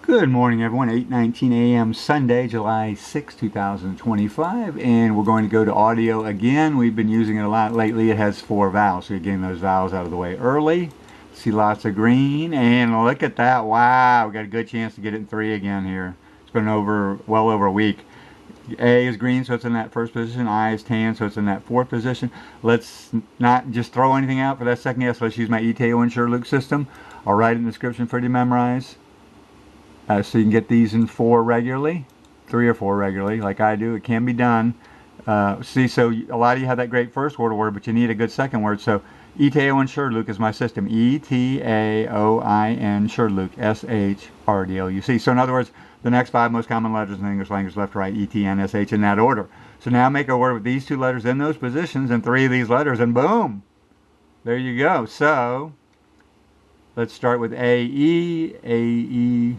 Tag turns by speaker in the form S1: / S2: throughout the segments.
S1: Good morning, everyone. 8:19 a.m. Sunday, July 6, 2025, and we're going to go to audio again. We've been using it a lot lately. It has 4 vowels, so we're getting those vowels out of the way early. See lots of green, and look at that. Wow, we got a good chance to get it in 3 again here. It's been well over a week. A is green, so it's in that first position. I is tan, so it's in that 4th position. Let's not just throw anything out for that second guess. Let's use my ETAOIN SHRDLUC system. I'll write in the description for you to memorize. So you can get these in 4 regularly, 3 or 4 regularly, like I do. It can be done. So a lot of you have that great first word, but you need a good second word. So ETAOIN SHRDLUC is my system. ETAOIN SHRDLUC, SHRDLUC. So in other words, the next 5 most common letters in the English language, left, right, E, T, N, S, H, in that order. So now make a word with these 2 letters in those positions and 3 of these letters, and boom! There you go. So let's start with A-E, A-E.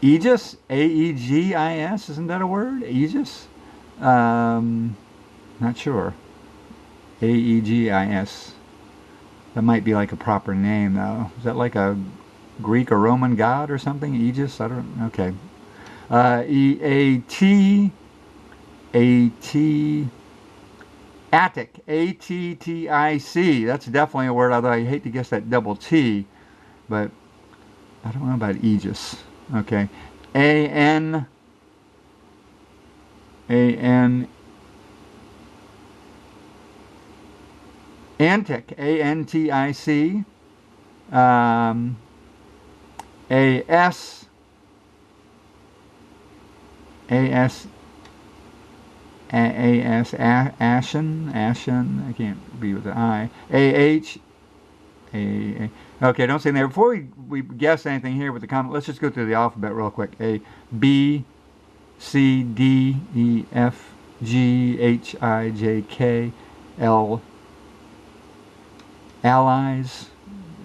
S1: Aegis, A-E-G-I-S, isn't that a word? Aegis? Not sure. A-E-G-I-S. That might be like a proper name, though. Is that like a Greek or Roman god or something? Aegis? I don't know. Okay. E-A-T, A-T, Attic, A-T-T-I-C. That's definitely a word, although I hate to guess that double T, but I don't know about Aegis. Okay, A-N, A-N, Antic, A-N-T-I-C, A-S, A-S, A-S, Ashen, I can't be with the I, A-H, A. Okay, don't say there. Before we guess anything here with the comment, let's just go through the alphabet real quick. A, B, C, D, E, F, G, H, I, J, K, L, allies,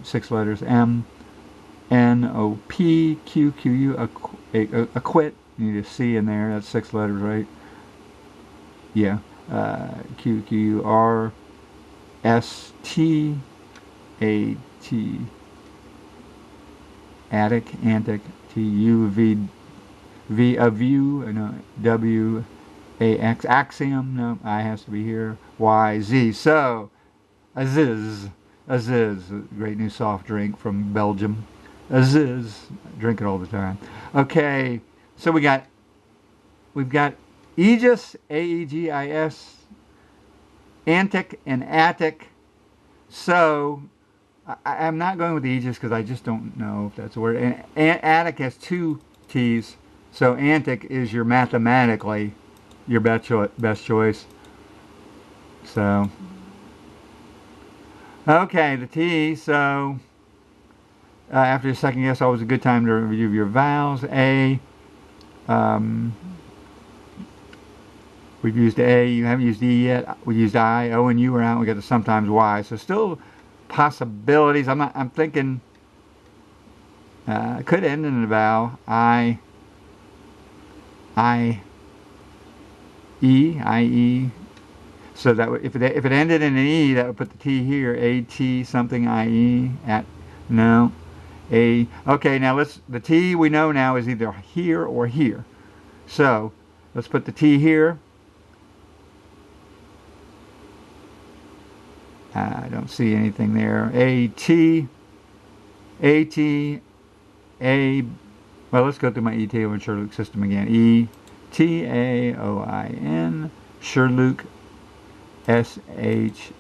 S1: 6 letters, M, N, O, P, Q, Q, U, acquit. You need a C in there. That's 6 letters, right? Yeah. Q, Q, U, R, S, T, A, T, attic, antic, T, U, V, V, a view, no, W, A, X, axiom, no, I has to be here, Y, Z. So, Aziz, great new soft drink from Belgium. Aziz, drink it all the time. Okay, so we've got Aegis, A-E-G-I-S, antic, and attic. So I'm not going with Aegis because I just don't know if that's a word. And attic has 2 T's, so antic is mathematically your best choice. So, okay, the T. So after your second guess, always a good time to review your vowels. A. We've used A. You haven't used E yet. We used I. O and U are out. We got the sometimes Y. So still possibilities. I'm thinking could end in a vowel. I, E. So that if it ended in an E, that would put the T here. A-T something I-E at no. A. Okay, now the T we know now is either here or here. So let's put the T here. I don't see anything there. A-T, A-T, A. Well, let's go through my ETAOIN SHRDLUC system again. E-T-A-O-I-N, SHRDLUC, S-H-R-D-L.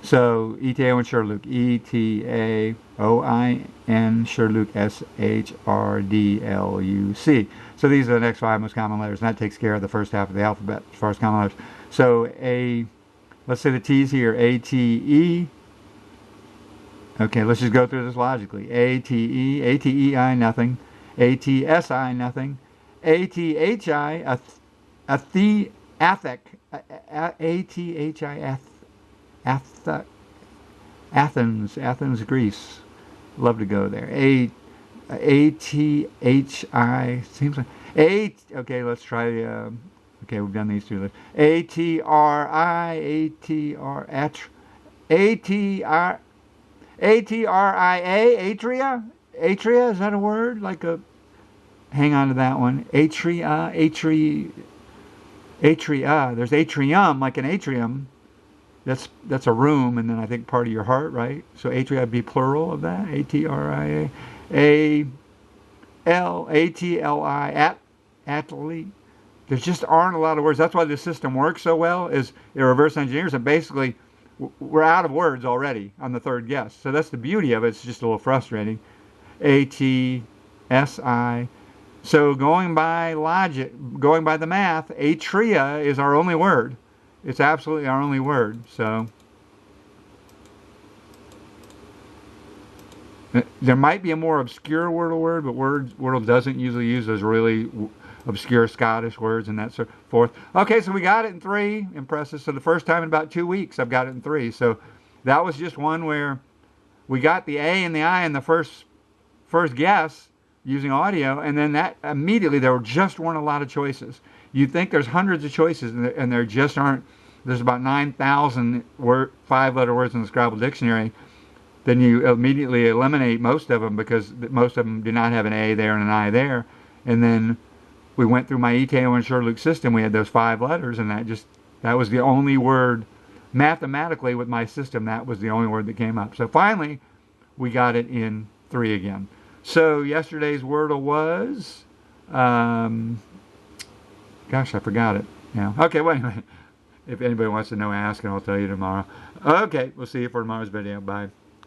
S1: So, ETAOIN SHRDLUC, E-T-A-O-I-N, SHRDLUC, S-H-R-D-L-U-C. So these are the next 5 most common letters, and that takes care of the first half of the alphabet as far as common letters. So, let's say the T's here, A-T-E. Okay, let's just go through this logically. A-T-E, A-T-E-I, nothing. A-T-S-I, nothing. A-T-H-I, athic. A-T-H-I, Athens, Greece. Love to go there. A-T-H-I, seems like. Okay, let's try okay, we've done these 2 letters. A-T-R-I, A-T-R, A-T-R, A-T-R-I-A, atria? Atria, is that a word? Like a, hang on to that one. Atria, atria. There's atrium, like an atrium. That's a room, and then I think part of your heart, right? So atria would be plural of that. A-T-R-I-A. A-L-A-T-L-I, athlete. There just aren't a lot of words. That's why this system works so well, is it reverse engineers, and basically we're out of words already on the third guess. So that's the beauty of it. It's just a little frustrating. A-T-S-I. So going by logic, going by the math, atria is our only word. It's absolutely our only word. So there might be a more obscure Wordle word, but Wordle doesn't usually use those really obscure Scottish words and that so forth. Okay, so we got it in 3. Impressive. So the first time in about 2 weeks, I've got it in 3. So that was just one where we got the A and the I in the first guess using audio, and then that immediately there just weren't a lot of choices. You'd think there's hundreds of choices, and there just aren't. There's about 9,000 5-letter words in the Scrabble dictionary. Then you immediately eliminate most of them because most of them do not have an A there and an I there. And then we went through my ETAOIN SHRDLUC system. We had those 5 letters, and that was the only word. Mathematically, with my system, that was the only word that came up. So finally, we got it in 3 again. So yesterday's Wordle was, gosh, I forgot it now. Okay, well, anyway, if anybody wants to know, ask, and I'll tell you tomorrow. Okay, we'll see you for tomorrow's video. Bye.